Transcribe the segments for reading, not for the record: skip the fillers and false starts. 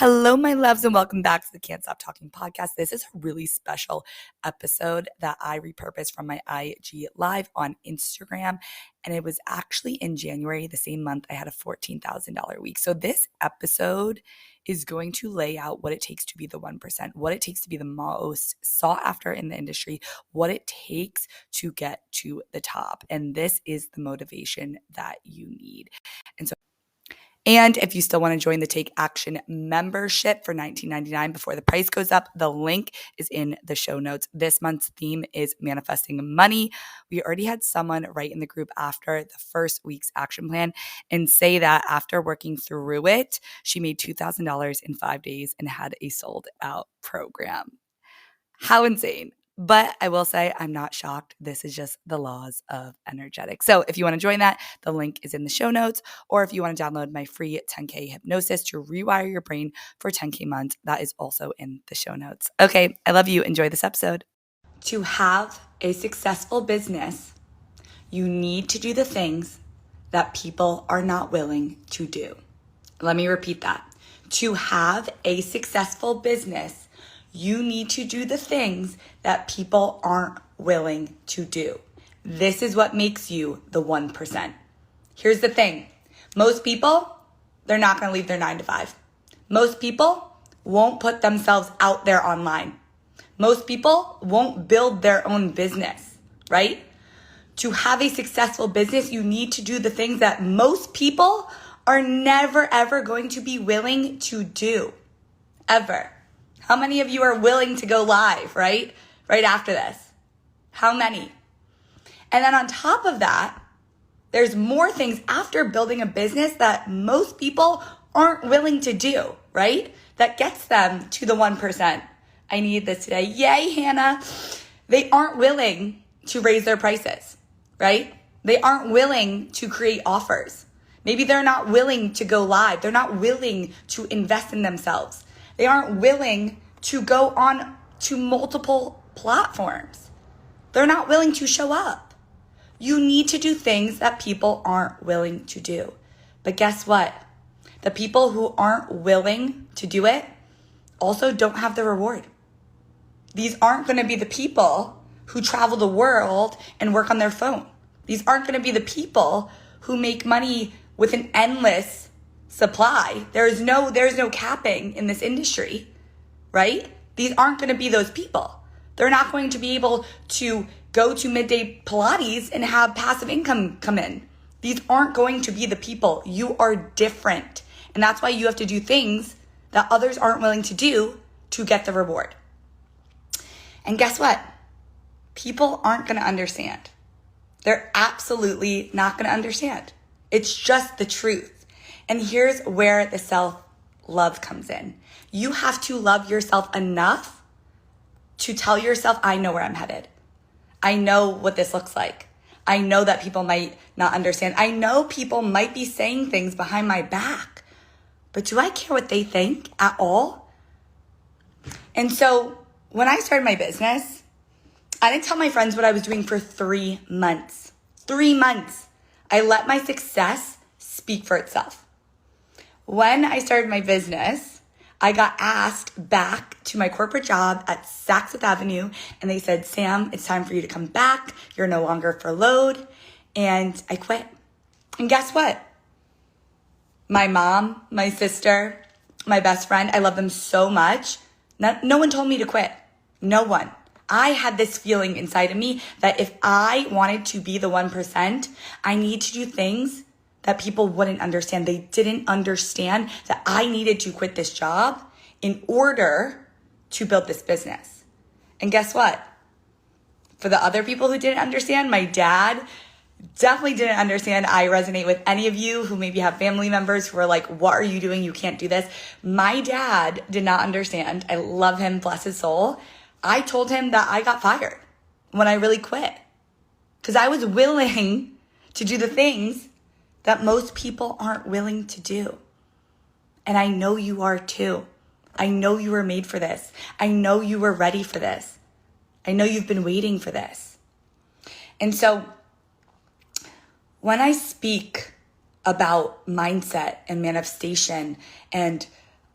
Hello, my loves, and welcome back to the Can't Stop Talking podcast. This is a really special episode that I repurposed from my IG Live on Instagram. And it was actually in January, the same month I had a $14,000 week. So this episode is going to lay out what it takes to be the 1%, what it takes to be the most sought after in the industry, what it takes to get to the top. And this is the motivation that you need. And if you still want to join the Take Action membership for $19.99 before the price goes up, the link is in the show notes. This month's theme is manifesting money. We already had someone write in the group after the first week's action plan and say that after working through it, she made $2,000 in 5 days and had a sold out program. How insane. But I will say I'm not shocked. This is just the laws of energetics. So if you want to join that, the link is in the show notes. Or if you want to download my free 10K hypnosis to rewire your brain for 10K months, that is also in the show notes. Okay, I love you. Enjoy this episode. To have a successful business, you need to do the things that people are not willing to do. Let me repeat that. To have a successful business, you need to do the things that people aren't willing to do. This is what makes you the 1%. Here's the thing. Most people, they're not going to leave their 9 to 5. Most people won't put themselves out there online. Most people won't build their own business, right? To have a successful business, you need to do the things that most people are never, ever going to be willing to do. Ever. How many of you are willing to go live, right? Right after this? How many? And then on top of that, there's more things after building a business that most people aren't willing to do, right? That gets them to the 1%. I need this today. Yay, Hannah. They aren't willing to raise their prices, right? They aren't willing to create offers. Maybe they're not willing to go live. They're not willing to invest in themselves. They aren't willing to go on to multiple platforms. They're not willing to show up. You need to do things that people aren't willing to do. But guess what? The people who aren't willing to do it also don't have the reward. These aren't going to be the people who travel the world and work on their phone. These aren't going to be the people who make money with an endless supply. There's no capping in this industry, right? These aren't going to be those people. They're not going to be able to go to midday Pilates and have passive income come in. These aren't going to be the people. You are different. And that's why you have to do things that others aren't willing to do to get the reward. And guess what? People aren't going to understand. They're absolutely not going to understand. It's just the truth. And here's where the self-love comes in. You have to love yourself enough to tell yourself, I know where I'm headed. I know what this looks like. I know that people might not understand. I know people might be saying things behind my back, but do I care what they think at all? And so when I started my business, I didn't tell my friends what I was doing for 3 months. 3 months. I let my success speak for itself. When I started my business, I got asked back to my corporate job at Saks Fifth Avenue, and they said, Sam, it's time for you to come back. You're no longer furloughed. And I quit. And guess what? My mom, my sister, my best friend, I love them so much. No one told me to quit. No one. I had this feeling inside of me that if I wanted to be the 1%, I need to do things that people wouldn't understand. They didn't understand that I needed to quit this job in order to build this business. And guess what? For the other people who didn't understand, my dad definitely didn't understand. I resonate with any of you who maybe have family members who are like, what are you doing? You can't do this. My dad did not understand. I love him, bless his soul. I told him that I got fired when I really quit because I was willing to do the things that most people aren't willing to do. And I know you are too. I know you were made for this. I know you were ready for this. I know you've been waiting for this. And so when I speak about mindset and manifestation and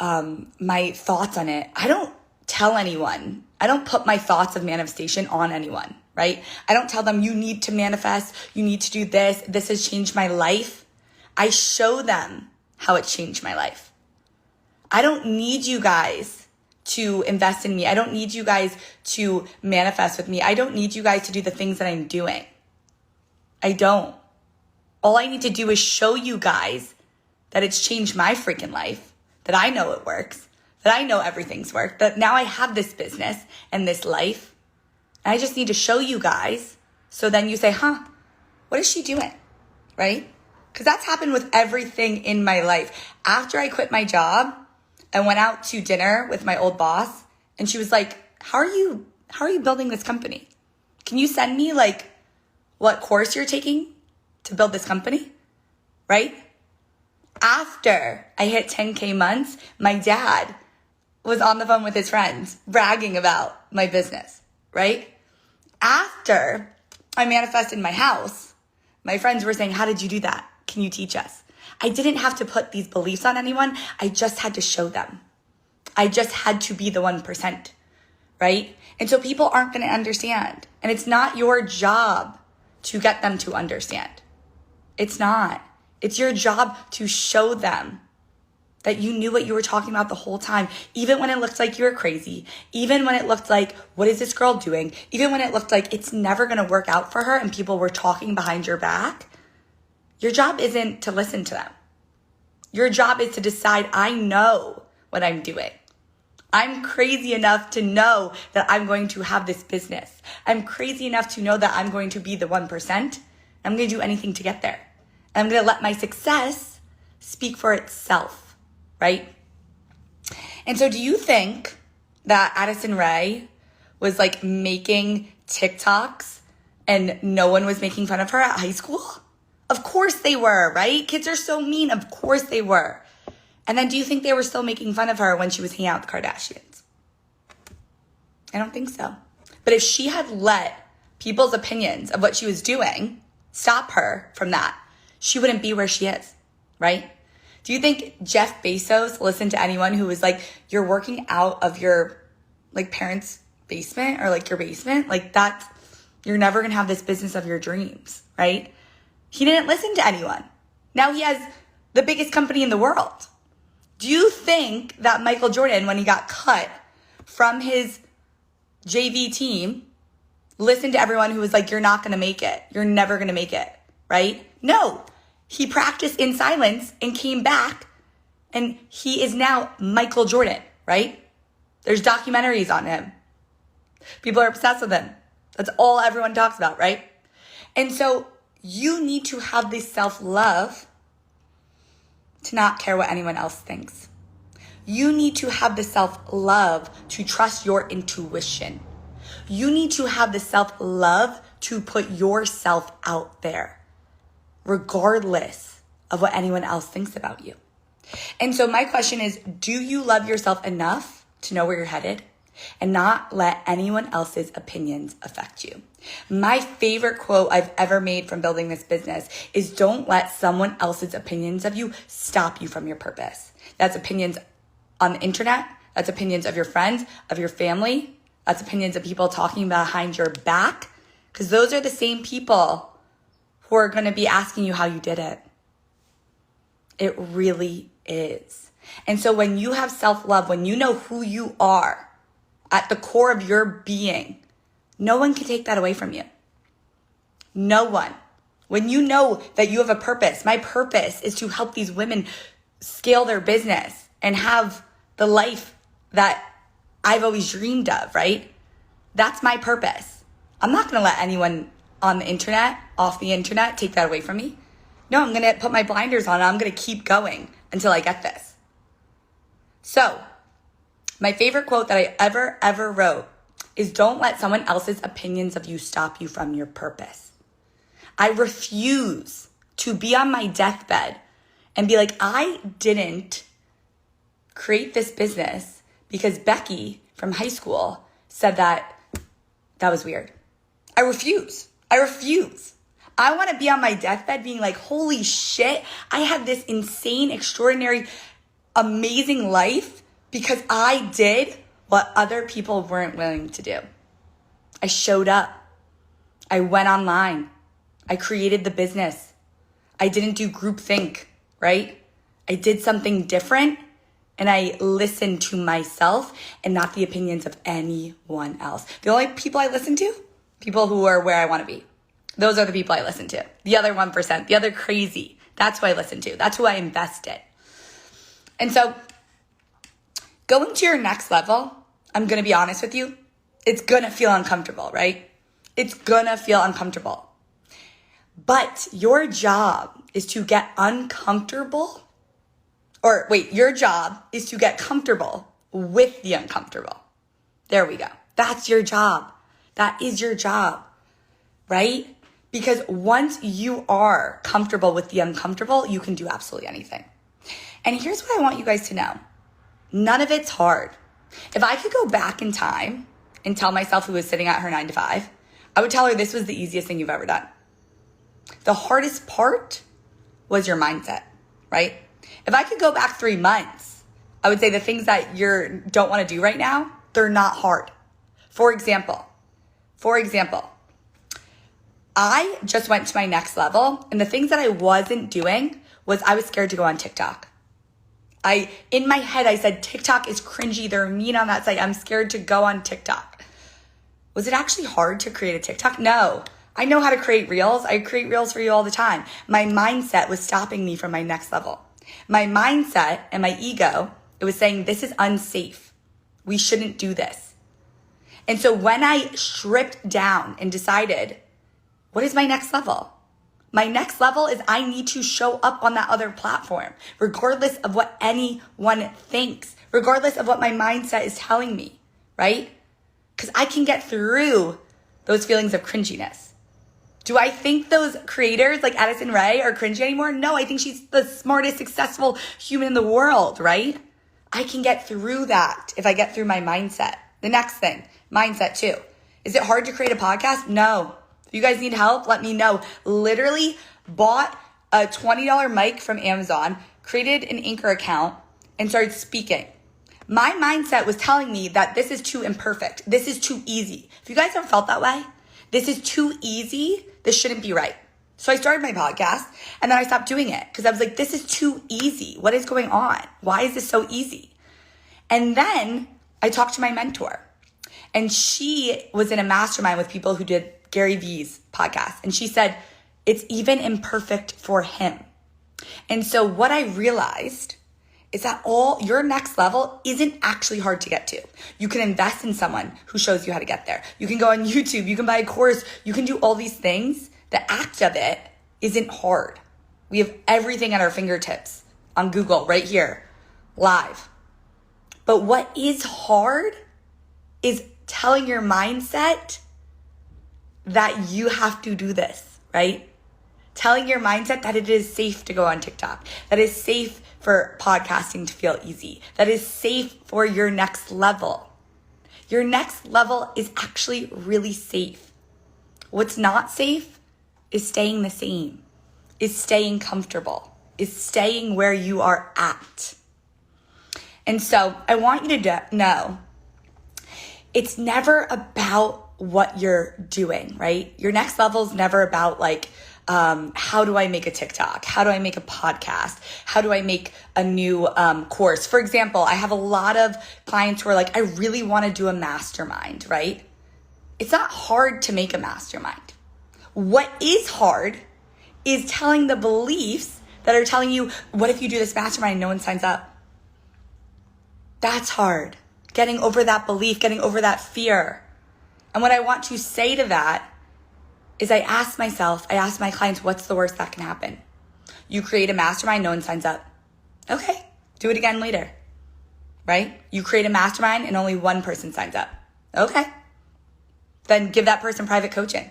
my thoughts on it. I don't tell anyone. I don't put my thoughts of manifestation on anyone, right? I don't tell them, you need to manifest, you need to do this. This has changed my life. I show them how it changed my life. I don't need you guys to invest in me. I don't need you guys to manifest with me. I don't need you guys to do the things that I'm doing. I don't. All I need to do is show you guys that it's changed my freaking life, that I know it works, that I know everything's worked, that now I have this business and this life. And I just need to show you guys. So then you say, what is she doing? Right? Because that's happened with everything in my life. After I quit my job, I went out to dinner with my old boss and she was like, how are you building this company? Can you send me like what course you're taking to build this company? Right? After I hit 10K months, my dad was on the phone with his friends bragging about my business, right? After I manifested my house, my friends were saying, how did you do that? Can you teach us? I didn't have to put these beliefs on anyone. I just had to show them. I just had to be the 1%, right? And so people aren't going to understand. And it's not your job to get them to understand. It's not. It's your job to show them that you knew what you were talking about the whole time, even when it looked like you were crazy, even when it looked like, what is this girl doing? Even when it looked like it's never going to work out for her and people were talking behind your back. Your job isn't to listen to them. Your job is to decide, I know what I'm doing. I'm crazy enough to know that I'm going to have this business. I'm crazy enough to know that I'm going to be the 1%. I'm going to do anything to get there. And I'm going to let my success speak for itself, right? And so do you think that Addison Rae was like making TikToks and no one was making fun of her at high school? Of course they were, right? Kids are so mean. Of course they were. And then do you think they were still making fun of her when she was hanging out with the Kardashians? I don't think so. But if she had let people's opinions of what she was doing stop her from that, she wouldn't be where she is, right? Do you think Jeff Bezos listened to anyone who was like, you're working out of your like parents' basement or like your basement? Like that's, you're never going to have this business of your dreams, right? He didn't listen to anyone. Now he has the biggest company in the world. Do you think that Michael Jordan, when he got cut from his JV team, listened to everyone who was like, you're not going to make it. You're never going to make it, right? No. He practiced in silence and came back, and he is now Michael Jordan, right? There's documentaries on him. People are obsessed with him. That's all everyone talks about, right? And so you need to have this self-love to not care what anyone else thinks. You need to have the self-love to trust your intuition. You need to have the self-love to put yourself out there, regardless of what anyone else thinks about you. And so my question is, do you love yourself enough to know where you're headed and not let anyone else's opinions affect you? My favorite quote I've ever made from building this business is, don't let someone else's opinions of you stop you from your purpose. That's opinions on the internet. That's opinions of your friends, of your family. That's opinions of people talking behind your back. Because those are the same people who are going to be asking you how you did it. It really is. And so when you have self-love, when you know who you are at the core of your being, no one can take that away from you. No one. When you know that you have a purpose, my purpose is to help these women scale their business and have the life that I've always dreamed of, right? That's my purpose. I'm not going to let anyone on the internet, off the internet, take that away from me. No, I'm going to put my blinders on and I'm going to keep going until I get this. So, my favorite quote that I ever wrote is, don't let someone else's opinions of you stop you from your purpose. I refuse to be on my deathbed and be like, I didn't create this business because Becky from high school said that was weird. I refuse. I want to be on my deathbed being like, holy shit, I had this insane, extraordinary amazing life because I did what other people weren't willing to do. I showed up. I went online. I created the business. I didn't do groupthink, right? I did something different and I listened to myself and not the opinions of anyone else. The only people I listen to, people who are where I want to be. Those are the people I listen to. The other 1%, the other crazy. That's who I listen to. That's who I invest in. And so going to your next level, I'm going to be honest with you, it's going to feel uncomfortable, right? It's going to feel uncomfortable. But your job is to get uncomfortable. Your job is to get comfortable with the uncomfortable. There we go. That's your job. That is your job, right? Because once you are comfortable with the uncomfortable, you can do absolutely anything. And here's what I want you guys to know. None of it's hard. If I could go back in time and tell myself who was sitting at her 9 to 5, I would tell her this was the easiest thing you've ever done. The hardest part was your mindset, right? If I could go back 3 months, I would say the things that you don't want to do right now, they're not hard. For example, I just went to my next level, and the things that I wasn't doing was I was scared to go on TikTok. In my head, I said, TikTok is cringy. They're mean on that site. I'm scared to go on TikTok. Was it actually hard to create a TikTok? No. I know how to create reels. I create reels for you all the time. My mindset was stopping me from my next level. My mindset and my ego, it was saying, this is unsafe. We shouldn't do this. And so when I stripped down and decided, what is my next level? My next level is I need to show up on that other platform, regardless of what anyone thinks, regardless of what my mindset is telling me, right? Because I can get through those feelings of cringiness. Do I think those creators like Addison Rae are cringy anymore? No, I think she's the smartest, successful human in the world, right? I can get through that if I get through my mindset. The next thing, mindset too. Is it hard to create a podcast? No. If you guys need help, let me know. Literally bought a $20 mic from Amazon, created an Anchor account, and started speaking. My mindset was telling me that this is too imperfect. This is too easy. If you guys have felt that way, this is too easy. This shouldn't be right. So I started my podcast and then I stopped doing it because I was like, this is too easy. What is going on? Why is this so easy? And then I talked to my mentor and she was in a mastermind with people who did Gary Vee's podcast. And she said, it's even imperfect for him. And so what I realized is that your next level isn't actually hard to get to. You can invest in someone who shows you how to get there. You can go on YouTube, you can buy a course, you can do all these things. The act of it isn't hard. We have everything at our fingertips on Google right here, live. But what is hard is telling your mindset that you have to do this, right? Telling your mindset that it is safe to go on TikTok, that it's safe for podcasting to feel easy, that is safe for your next level. Your next level is actually really safe. What's not safe is staying the same, is staying comfortable, is staying where you are at. And so I want you to know it's never about what you're doing, right? Your next level is never about like, how do I make a TikTok? How do I make a podcast? How do I make a new course? For example, I have a lot of clients who are like, I really want to do a mastermind, right? It's not hard to make a mastermind. What is hard is telling the beliefs that are telling you, what if you do this mastermind and no one signs up? That's hard. Getting over that belief, getting over that fear. And what I want to say to that is I ask my clients, what's the worst that can happen? You create a mastermind, no one signs up. Okay, do it again later, right? You create a mastermind and only one person signs up. Okay, then give that person private coaching.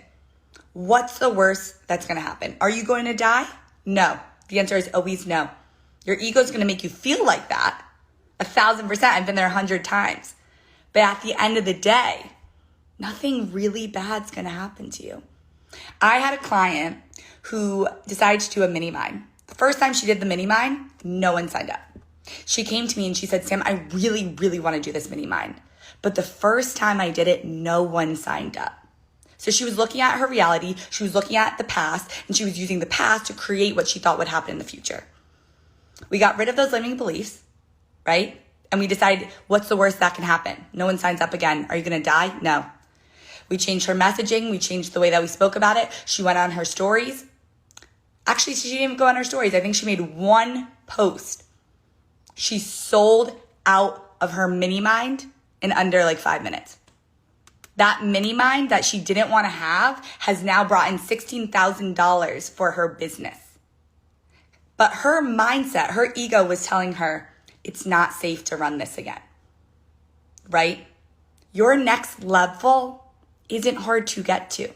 What's the worst that's gonna happen? Are you going to die? No. The answer is always no. Your ego is gonna make you feel like that 1,000%. I've been there 100 times. But at the end of the day, nothing really bad's gonna happen to you. I had a client who decided to do a mini mine. The first time she did the mini mine, no one signed up. She came to me and she said, Sam, I really, really want to do this mini mind. But the first time I did it, no one signed up. So she was looking at her reality, she was looking at the past, and she was using the past to create what she thought would happen in the future. We got rid of those limiting beliefs, right? And we decided, what's the worst that can happen? No one signs up again. Are you going to die? No. We changed her messaging. We changed the way that we spoke about it. She went on her stories. Actually, she didn't even go on her stories. I think she made one post. She sold out of her mini mind in under like 5 minutes. That mini mind that she didn't want to have has now brought in $16,000 for her business. But her mindset, her ego was telling her, it's not safe to run this again, right? Your next level isn't hard to get to.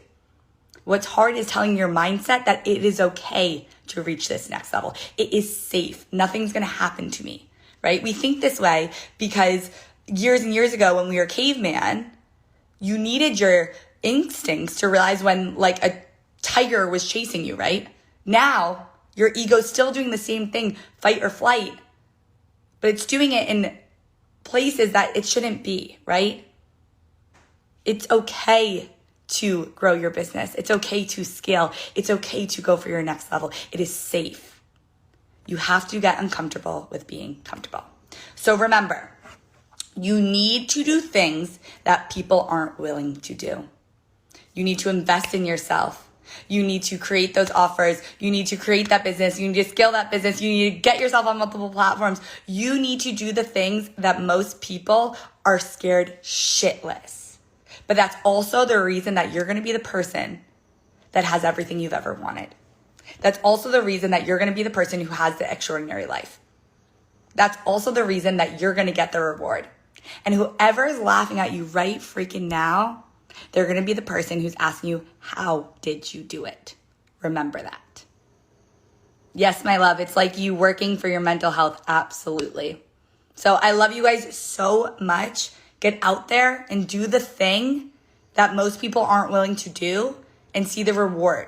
What's hard is telling your mindset that it is okay to reach this next level. It is safe. Nothing's going to happen to me, right? We think this way because years and years ago when we were caveman, you needed your instincts to realize when like a tiger was chasing you, right? Now, your ego's still doing the same thing, fight or flight, but it's doing it in places that it shouldn't be, right? It's okay to grow your business. It's okay to scale. It's okay to go for your next level. It is safe. You have to get uncomfortable with being comfortable. So remember, you need to do things that people aren't willing to do. You need to invest in yourself. You need to create those offers. You need to create that business. You need to scale that business. You need to get yourself on multiple platforms. You need to do the things that most people are scared shitless. But that's also the reason that you're going to be the person that has everything you've ever wanted. That's also the reason that you're going to be the person who has the extraordinary life. That's also the reason that you're going to get the reward. And whoever is laughing at you right freaking now, they're going to be the person who's asking you, how did you do it? Remember that. Yes, my love, it's like you working for your mental health. Absolutely. So I love you guys so much. Get out there and do the thing that most people aren't willing to do and see the reward.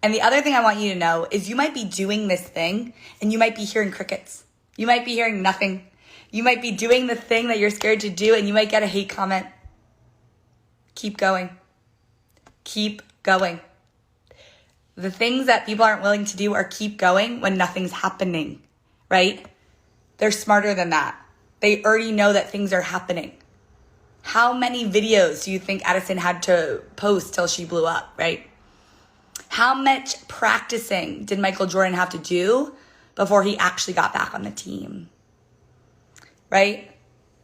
And the other thing I want you to know is you might be doing this thing and you might be hearing crickets. You might be hearing nothing. You might be doing the thing that you're scared to do and you might get a hate comment. Keep going. Keep going. The things that people aren't willing to do are keep going when nothing's happening, right? They're smarter than that. They already know that things are happening. How many videos do you think Addison had to post till she blew up, right? How much practicing did Michael Jordan have to do before he actually got back on the team, right?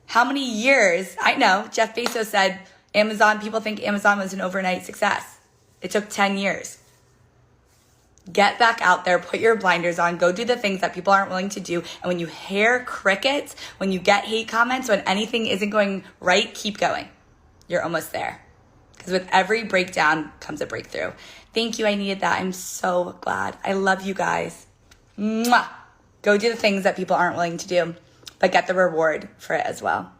How many years? I know Jeff Bezos said Amazon, people think Amazon was an overnight success. It took 10 years. Get back out there, put your blinders on, go do the things that people aren't willing to do. And when you hear crickets, when you get hate comments, when anything isn't going right, keep going. You're almost there. Because with every breakdown comes a breakthrough. Thank you. I needed that. I'm so glad. I love you guys. Mwah. Go do the things that people aren't willing to do, but get the reward for it as well.